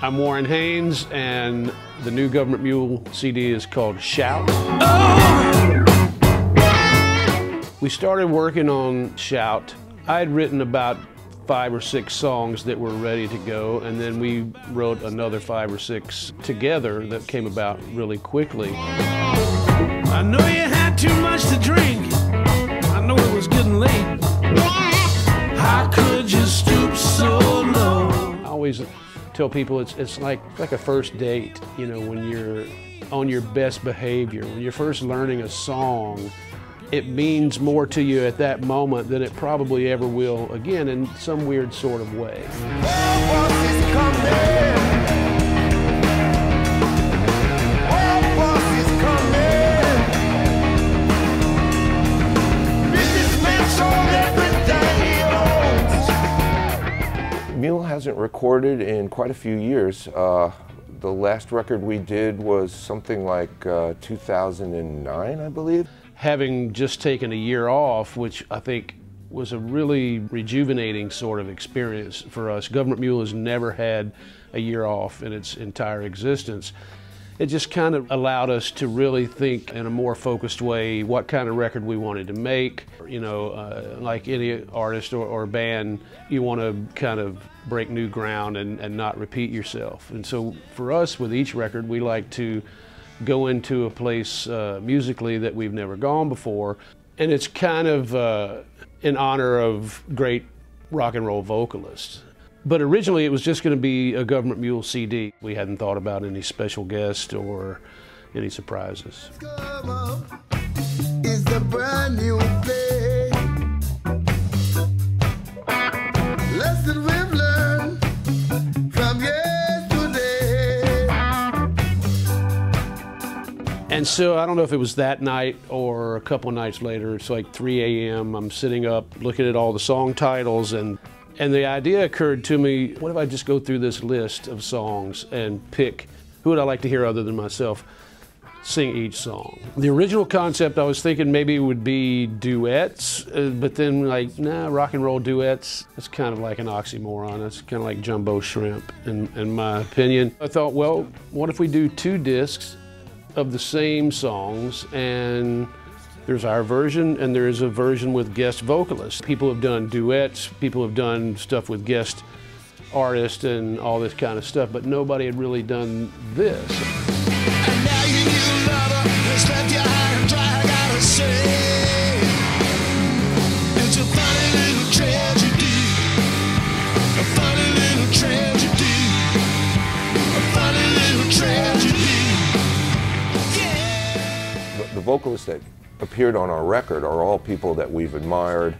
I'm Warren Haynes, and the new Gov't Mule CD is called Shout. We started working on Shout. I had written about 5 or 6 songs that were ready to go, and then we wrote another 5 or 6 together that came about really quickly. I know you had too much to drink. I know it was getting late. How could you stoop so low? I always tell people it's like a first date, you know, when you're on your best behavior. When you're first learning a song, it means more to you at that moment than it probably ever will again in some weird sort of way. Mule hasn't recorded in quite a few years. The last record we did was something like 2009, I believe. Having just taken a year off, which I think was a really rejuvenating sort of experience for us. Gov't Mule has never had a year off in its entire existence. It just kind of allowed us to really think in a more focused way what kind of record we wanted to make. You know, like any artist or band, you want to kind of break new ground and not repeat yourself. And so for us, with each record, we like to go into a place musically that we've never gone before. And it's kind of in honor of great rock and roll vocalists. But originally it was just going to be a Gov't Mule CD. We hadn't thought about any special guests or any surprises. Come up is the brand new play. Lesson we've learned from yesterday. And so I don't know if it was that night or a couple of nights later. It's like 3 a.m. I'm sitting up looking at all the song titles, and the idea occurred to me, what if I just go through this list of songs and pick who would I like to hear other than myself sing each song. The original concept, I was thinking maybe it would be duets, but then like, nah, rock and roll duets, it's kind of like an oxymoron. It's kind of like jumbo shrimp in my opinion. I thought, well, what if we do 2 discs of the same songs, and there's our version and there's a version with guest vocalists. People have done duets, people have done stuff with guest artists and all this kind of stuff, but nobody had really done this. And now you new lover has left you high and dry, I gotta say. It's a funny little tragedy. A funny little tragedy. A funny little tragedy. Yeah. The vocalists that appeared on our record are all people that we've admired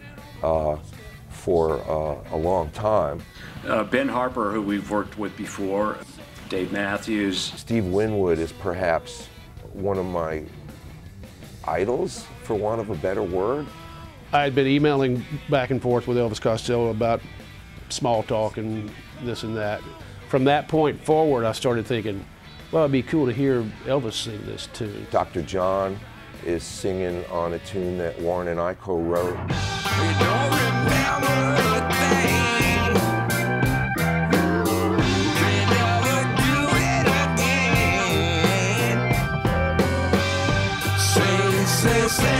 for a long time. Ben Harper, who we've worked with before, Dave Matthews. Steve Winwood is perhaps one of my idols, for want of a better word. I had been emailing back and forth with ELVIS Costello about small talk and this and that. From that point forward, I started thinking, well, it'd be cool to hear Elvis sing this too. Dr. John is singing on a tune that Warren and I co-wrote. We don't remember a thing. We never do it again. Say.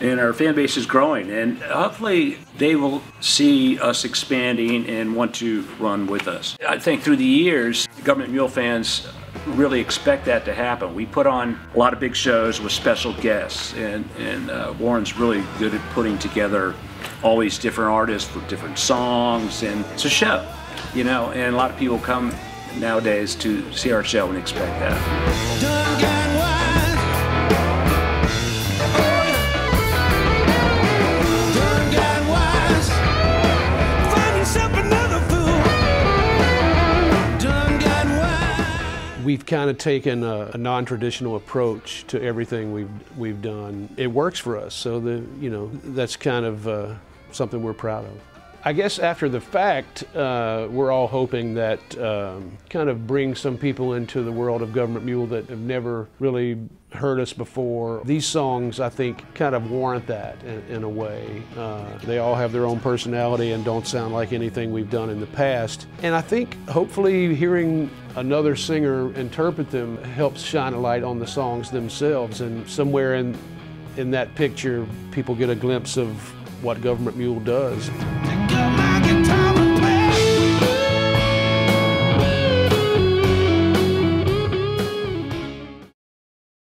And our fan base is growing, and hopefully they will see us expanding and want to run with us. I think through the years, Gov't Mule fans really expect that to happen. We put on a lot of big shows with special guests, and Warren's really good at putting together all these different artists with different songs, and it's a show, you know, and a lot of people come nowadays to see our show and expect that. Done got wise. Oh, yeah. Done got wise. Find yourself another fool. Done got wise. We've kind of taken a non-traditional approach to everything we've done. It works for us, so you know, that's kind of something we're proud of. I guess after the fact, we're all hoping that kind of bring some people into the world of Gov't Mule that have never really heard us before. These songs, I think, kind of warrant that in a way. They all have their own personality and don't sound like anything we've done in the past. And I think hopefully hearing another singer interpret them helps shine a light on the songs themselves, and somewhere in that picture people get a glimpse of what Gov't Mule does. Gov't